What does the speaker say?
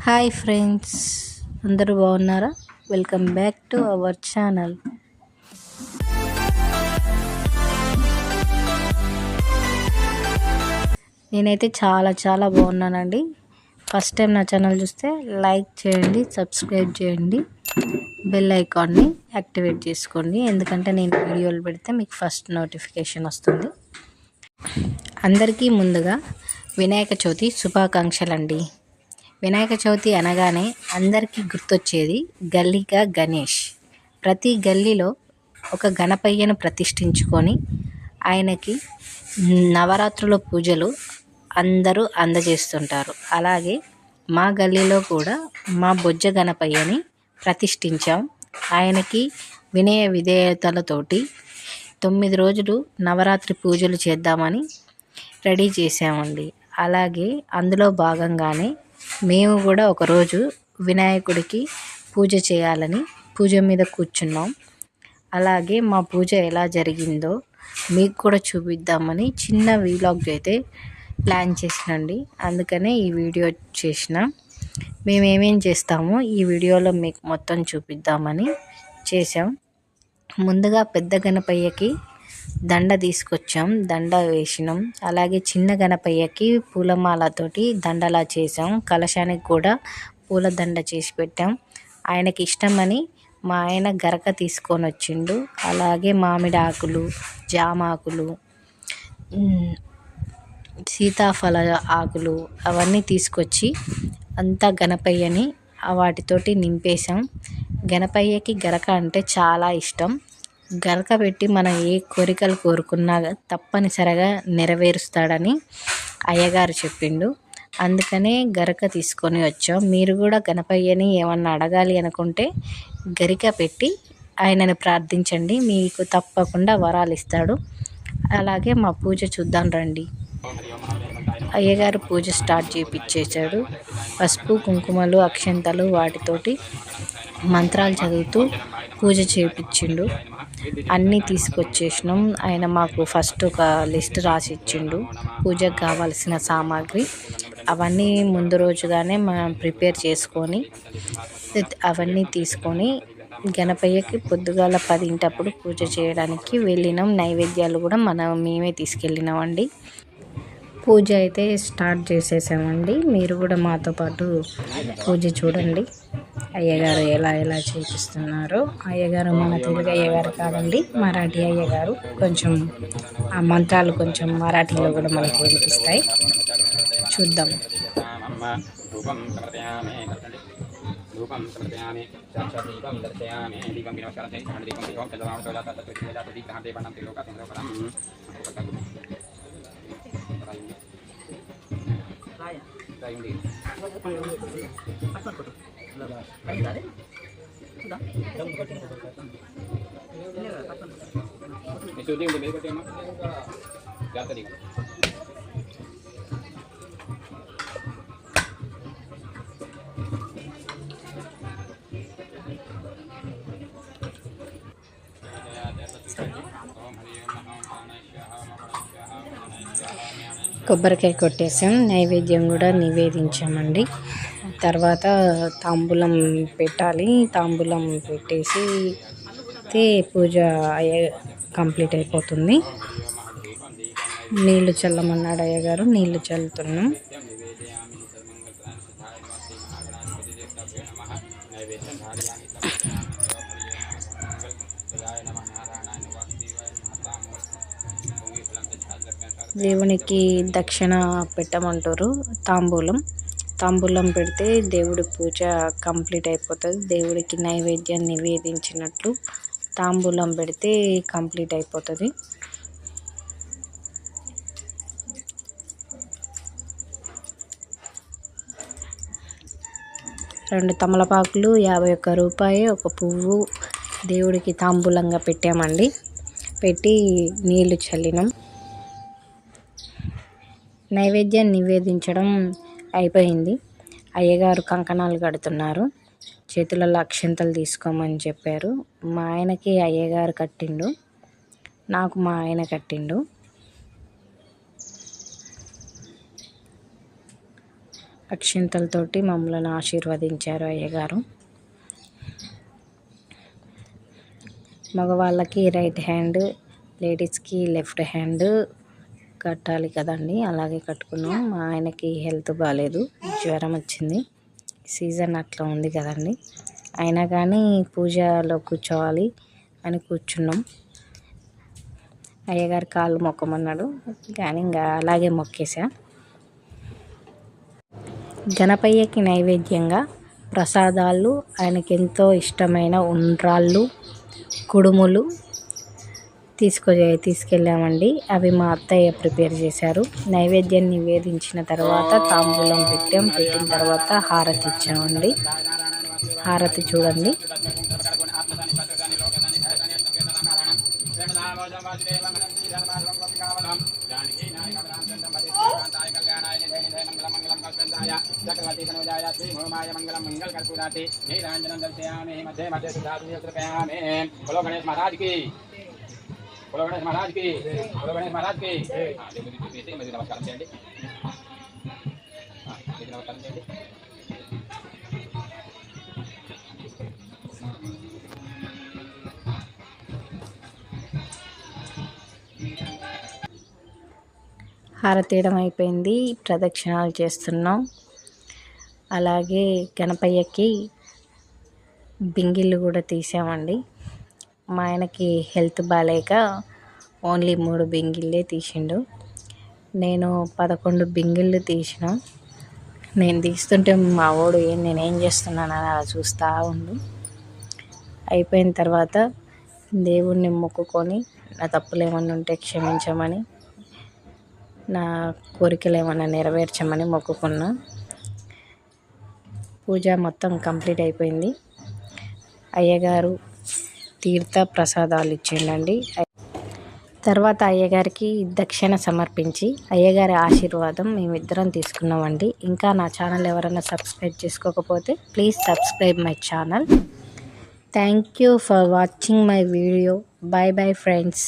Hi friends, అందరూ బాగున్నారా? Welcome back to our channel. నేనైతే చాలా బాగున్నానండి. ఫస్ట్ టైం నా ఛానల్ చూస్తే లైక్ చేయండి, సబ్స్క్రైబ్ చేయండి, బెల్ ఐకాన్ని యాక్టివేట్ చేసుకోండి. ఎందుకంటే నేను వీడియోలు పెడితే మీకు ఫస్ట్ నోటిఫికేషన్ వస్తుంది. అందరికీ ముందుగా వినాయక చవితి శుభాకాంక్షలండి. వినాయక చవితి అనగానే అందరికీ గుర్తొచ్చేది గల్లీగా గణేష్. ప్రతి గల్లీలో ఒక గణపయ్యను ప్రతిష్ఠించుకొని ఆయనకి నవరాత్రుల పూజలు అందరూ అందజేస్తుంటారు. అలాగే మా గల్లీలో కూడా మా బొజ్జ గణపయ్యని ప్రతిష్ఠించాం. ఆయనకి వినయ విధేయతలతోటి 9 రోజులు నవరాత్రి పూజలు చేద్దామని రెడీ చేసామండి. అలాగే అందులో భాగంగానే మేము కూడా ఒకరోజు వినాయకుడికి పూజ చేయాలని పూజ మీద కూర్చున్నాం. అలాగే మా పూజ ఎలా జరిగిందో మీకు కూడా చూపిద్దామని చిన్న వీలాగ్ అయితే ప్లాన్ చేసినండి. అందుకనే ఈ వీడియో చేసిన. మేమేమేం చేస్తామో ఈ వీడియోలో మీకు మొత్తం చూపిద్దామని చేసాం. ముందుగా పెద్ద గణపయ్యకి దండ తీసుకొచ్చాం, దండ వేసినాం. అలాగే చిన్న గణపయ్యకి పూలమాలతోటి దండలా చేసాం. కలశానికి కూడా పూల దండ చేసి పెట్టాం. ఆయనకి ఇష్టమని మా ఆయన గరక తీసుకొని వచ్చిండు. అలాగే మామిడి ఆకులు, జామాకులు, సీతాఫల ఆకులు అవన్నీ తీసుకొచ్చి అంతా గణపయ్యని వాటితోటి నింపేశాం. గణపయ్యకి గరక అంటే చాలా ఇష్టం. గరక పెట్టి మనం ఏ కోరికలు కోరుకున్నా తప్పనిసరిగా నెరవేరుస్తాడని అయ్యగారు చెప్పిండు. అందుకనే గరక తీసుకొని వచ్చాం. మీరు కూడా గణపయ్యని ఏమన్నా అడగాలి అనుకుంటే గరిక పెట్టి ఆయనని ప్రార్థించండి, మీకు తప్పకుండా వరాలు ఇస్తాడు. అలాగే మా పూజ చూద్దాం రండి. అయ్యగారు పూజ స్టార్ట్ చేయించేశాడు. పసుపు, కుంకుమలు, అక్షంతలు వాటితోటి మంత్రాలు చదువుతూ పూజ చేయించిండు. అన్నీ తీసుకొచ్చేసినాం. ఆయన మాకు ఫస్ట్ ఒక లిస్ట్ రాసి ఇచ్చిండు, పూజకు కావాల్సిన సామాగ్రి. అవన్నీ ముందు రోజుగానే మనం ప్రిపేర్ చేసుకొని అవన్నీ తీసుకొని గణపయ్యకి పొద్దుగాల 10 పూజ చేయడానికి వెళ్ళినాం. నైవేద్యాలు కూడా మేమే తీసుకెళ్ళినామండి. పూజ అయితే స్టార్ట్ చేసేసామండి. మీరు కూడా మాతో పాటు పూజ చూడండి. అయ్యగారు ఎలా చేపిస్తున్నారో. అయ్యగారు మన తెలుగు అయ్యగారు కాదండి, మరాఠీ అయ్యగారు. కొంచెం ఆ మంత్రాలు కొంచెం మరాఠీలో కూడా మనకు వినిపిస్తాయి. చూద్దాం. కొబ్బరికాయ కొట్టేసాం. నైవేద్యం కూడా నివేదించామండి. తర్వాత తాంబూలం పెట్టాలి. తాంబూలం పెట్టేసి పూజ కంప్లీట్ అయిపోతుంది. నీళ్లు చల్లమన్నాడు అయ్యగారు, నీళ్లు చల్లుతున్నాం. దేవునికి దక్షిణ పెట్టమంటారు. తాంబూలం పెడితే దేవుడి పూజ కంప్లీట్ అయిపోతుంది. దేవుడికి నైవేద్యం నివేదించినట్లు తాంబూలం పెడితే కంప్లీట్ అయిపోతుంది. రెండు తమలపాకులు, 51 రూపాయి, ఒక పువ్వు దేవుడికి తాంబూలంగా పెట్టామండి. పెట్టి నీళ్లు చల్లినాం. నైవేద్యం నివేదించడం అయిపోయింది. అయ్యగారు కంకణాలు కడుతున్నారు. చేతులలో అక్షంతలు తీసుకోమని చెప్పారు. మా ఆయనకి అయ్యగారు కట్టిండు, నాకు మా ఆయన కట్టిండు. అక్షింతలతోటి మమ్మల్ని ఆశీర్వదించారు అయ్యగారు. మగవాళ్ళకి రైట్ హ్యాండ్, లేడీస్కి లెఫ్ట్ హ్యాండ్ కట్టాలి కదండి, అలాగే కట్టుకున్నాం. మా ఆయనకి హెల్త్ బాగాలేదు, జ్వరం వచ్చింది, సీజన్ అట్లా ఉంది కదండి. అయినా కానీ పూజలో కూర్చోవాలి అని కూర్చున్నాం. అయ్యగారు కాళ్ళు మొక్కమన్నాడు కానీ ఇంకా అలాగే మొక్కేసా. గణపయ్యకి నైవేద్యంగా ప్రసాదాలు, ఆయనకి ఎంతో ఇష్టమైన ఉండ్రాళ్ళు, కుడుములు తీసుకెళ్ళామండి. అవి మా అత్తయ్య ప్రిపేర్ చేశారు. నైవేద్యం నివేదించిన తర్వాత తాంబూలం పెట్టిన తర్వాత హారతి ఇచ్చామండి. హారతి చూడండి. बोलो गणेश महाराज की, बोलो गणेश महाराज की। नमस्कार చేయండి. నమస్కారం చేయండి. హారతి తీయడం అయిపోయింది, ప్రదక్షిణాలు చేస్తున్నాం. అలాగే గణపయ్యకి బింగిళ్ళు కూడా తీసామండి. మా ఆయనకి హెల్త్ బాగాలేక ఓన్లీ 3 బింగిళ్ళే తీసిండు. నేను 11 బింగిళ్ళు తీసిన. నేను తీస్తుంటే మా వాడు నేనేం చేస్తున్నానని అలా చూస్తూ ఉండు. అయిపోయిన తర్వాత దేవుణ్ణి మొక్కుకొని నా తప్పులు ఏమన్నా ఉంటే క్షమించమని, నా కోరికలు ఏమన్నా నెరవేర్చమని మొక్కుకున్నా. పూజ మొత్తం కంప్లీట్ అయిపోయింది. అయ్యగారు తీర్థ ప్రసాదాలు ఇచ్చిండండి. తర్వాత అయ్యగారికి దక్షిణ సమర్పించి అయ్యగారి ఆశీర్వాదం మేమిద్దరం తీసుకున్నామండి. ఇంకా నా ఛానల్ ఎవరైనా సబ్స్క్రైబ్ చేసుకోకపోతే please subscribe my channel. Thank you for watching my video. By bye friends.